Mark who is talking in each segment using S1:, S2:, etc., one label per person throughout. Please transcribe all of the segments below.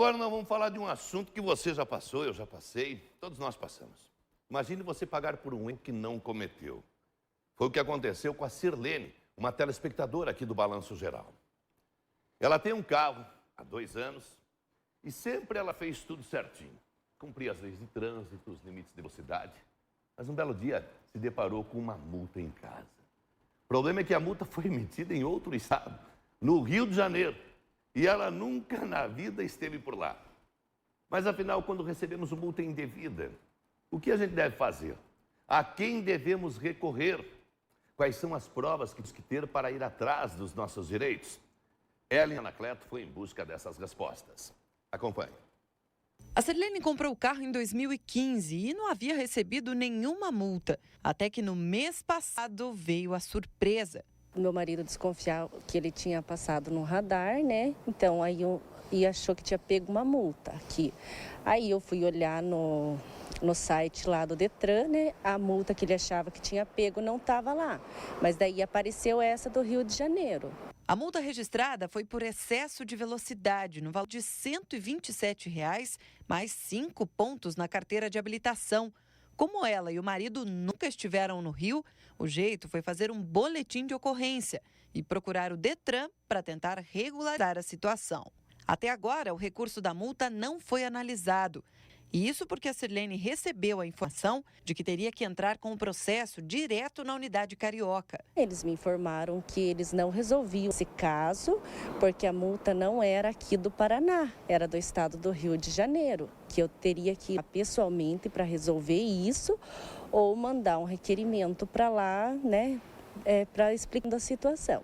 S1: Agora nós vamos falar de um assunto que você já passou, eu já passei, todos nós passamos. Imagine você pagar por um erro que não cometeu. Foi o que aconteceu com a Sirlene, uma telespectadora aqui do Balanço Geral. Ela tem um carro há 2 anos e sempre ela fez tudo certinho. Cumpria as leis de trânsito, os limites de velocidade. Mas um belo dia se deparou com uma multa em casa. O problema é que a multa foi emitida em outro estado, no Rio de Janeiro. E ela nunca na vida esteve por lá. Mas afinal, quando recebemos uma multa indevida, o que a gente deve fazer? A quem devemos recorrer? Quais são as provas que temos que ter para ir atrás dos nossos direitos? Ellen Anacleto foi em busca dessas respostas. Acompanhe.
S2: A Sirlene comprou o carro em 2015 e não havia recebido nenhuma multa. Até que no mês passado veio a surpresa.
S3: Meu marido desconfiava que ele tinha passado no radar, né? Então aí e achou que tinha pego uma multa aqui. Aí eu fui olhar no site lá do Detran, né? A multa que ele achava que tinha pego não estava lá. Mas daí apareceu essa do Rio de Janeiro.
S2: A multa registrada foi por excesso de velocidade, no valor de R$ 127, mais 5 pontos na carteira de habilitação. Como ela e o marido nunca estiveram no Rio, o jeito foi fazer um boletim de ocorrência e procurar o Detran para tentar regularizar a situação. Até agora, o recurso da multa não foi analisado. E isso porque a Sirlene recebeu a informação de que teria que entrar com o processo direto na unidade carioca.
S3: Eles me informaram que eles não resolviam esse caso porque a multa não era aqui do Paraná, era do estado do Rio de Janeiro, que eu teria que ir pessoalmente para resolver isso ou mandar um requerimento para lá, né, para explicar a situação.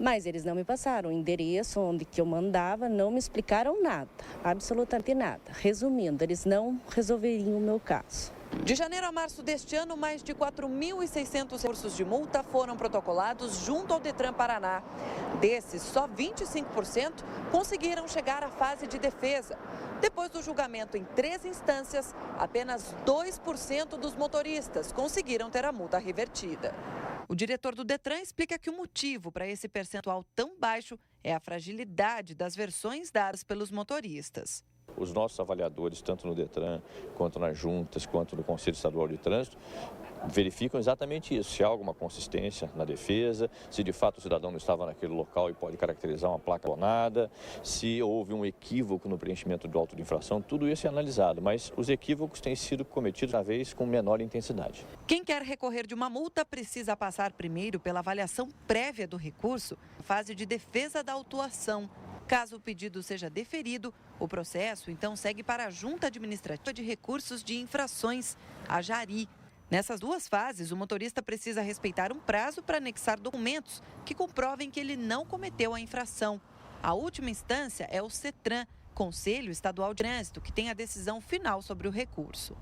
S3: Mas eles não me passaram o endereço onde que eu mandava, não me explicaram nada, absolutamente nada. Resumindo, eles não resolveriam o meu caso.
S2: De janeiro a março deste ano, mais de 4.600 recursos de multa foram protocolados junto ao Detran Paraná. Desses, só 25% conseguiram chegar à fase de defesa. Depois do julgamento em 3 instâncias, apenas 2% dos motoristas conseguiram ter a multa revertida. O diretor do Detran explica que o motivo para esse percentual tão baixo é a fragilidade das versões dadas pelos motoristas.
S4: Os nossos avaliadores, tanto no Detran, quanto nas juntas, quanto no Conselho Estadual de Trânsito, verificam exatamente isso, se há alguma consistência na defesa, se de fato o cidadão não estava naquele local e pode caracterizar uma placa clonada, se houve um equívoco no preenchimento do auto de infração, tudo isso é analisado, mas os equívocos têm sido cometidos, cada vez, com menor intensidade.
S2: Quem quer recorrer de uma multa precisa passar primeiro pela avaliação prévia do recurso, fase de defesa da autuação. Caso o pedido seja deferido, o processo então segue para a Junta Administrativa de Recursos de Infrações, a JARI. Nessas 2 fases, o motorista precisa respeitar um prazo para anexar documentos que comprovem que ele não cometeu a infração. A última instância é o CETRAN, Conselho Estadual de Trânsito, que tem a decisão final sobre o recurso.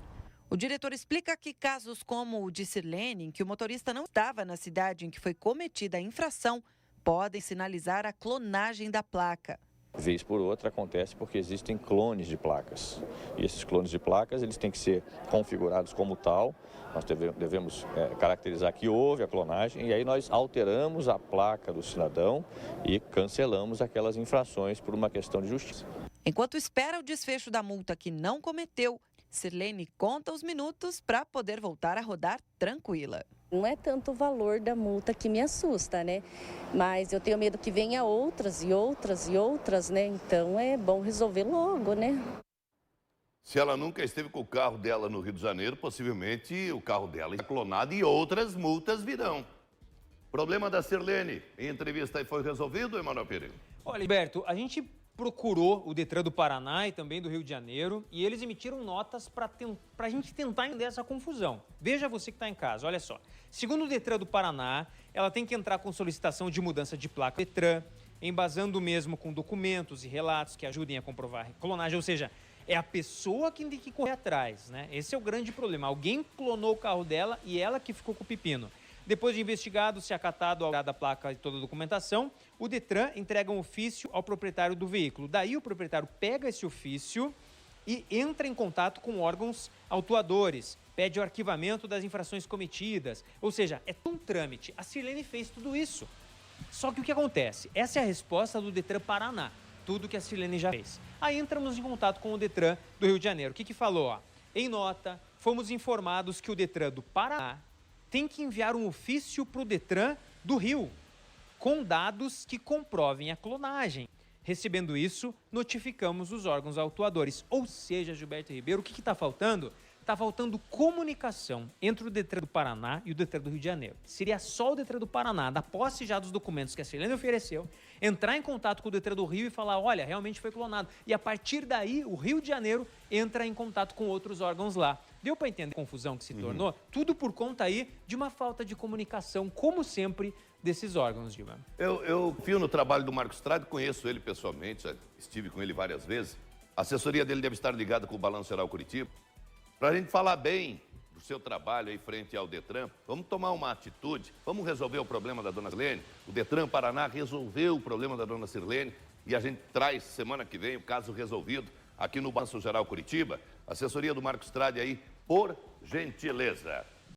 S2: O diretor explica que casos como o de Sirlene, em que o motorista não estava na cidade em que foi cometida a infração, podem sinalizar a clonagem da placa.
S4: Vez por outra acontece porque existem clones de placas. E esses clones de placas eles têm que ser configurados como tal. Nós devemos caracterizar que houve a clonagem e aí nós alteramos a placa do cidadão e cancelamos aquelas infrações por uma questão de justiça.
S2: Enquanto espera o desfecho da multa que não cometeu, Sirlene conta os minutos para poder voltar a rodar tranquila.
S3: Não é tanto o valor da multa que me assusta, né? Mas eu tenho medo que venha outras e outras e outras, né? Então é bom resolver logo, né?
S1: Se ela nunca esteve com o carro dela no Rio de Janeiro, possivelmente o carro dela é clonado e outras multas virão. Problema da Sirlene. Em entrevista aí foi resolvido, Emanuel Pereira?
S5: Olha, Liberto, a gente procurou o Detran do Paraná e também do Rio de Janeiro e eles emitiram notas para a gente tentar entender essa confusão. Veja você que está em casa, olha só. Segundo o Detran do Paraná, ela tem que entrar com solicitação de mudança de placa Detran, embasando mesmo com documentos e relatos que ajudem a comprovar a clonagem, ou seja, é a pessoa que tem que correr atrás, né? Esse é o grande problema. Alguém clonou o carro dela e ela que ficou com o pepino. Depois de investigado, se acatado a placa e toda a documentação, o Detran entrega um ofício ao proprietário do veículo. Daí o proprietário pega esse ofício e entra em contato com órgãos autuadores, pede o arquivamento das infrações cometidas, ou seja, é um trâmite. A Sirlene fez tudo isso. Só que o que acontece? Essa é a resposta do Detran Paraná, tudo que a Sirlene já fez. Aí entramos em contato com o Detran do Rio de Janeiro. O que falou? Ó? Em nota, fomos informados que o Detran do Paraná tem que enviar um ofício para o Detran do Rio, com dados que comprovem a clonagem. Recebendo isso, notificamos os órgãos autuadores. Ou seja, Gilberto Ribeiro, o que está faltando? Está faltando comunicação entre o Detran do Paraná e o Detran do Rio de Janeiro. Seria só o Detran do Paraná, da posse já dos documentos que a Sirlene ofereceu, entrar em contato com o Detran do Rio e falar, olha, realmente foi clonado. E a partir daí, o Rio de Janeiro entra em contato com outros órgãos lá. Deu para entender a confusão que se tornou? Tudo por conta aí de uma falta de comunicação, como sempre, desses órgãos, Gilberto.
S1: Eu confio no trabalho do Marcos Trade, conheço ele pessoalmente, já estive com ele várias vezes. A assessoria dele deve estar ligada com o Balanço Geral Curitiba. Para a gente falar bem do seu trabalho aí frente ao Detran, vamos tomar uma atitude, vamos resolver o problema da dona Sirlene. O Detran Paraná resolveu o problema da dona Sirlene e a gente traz semana que vem o caso resolvido aqui no Balanço Geral Curitiba. Assessoria do Marcos Trade aí, por gentileza.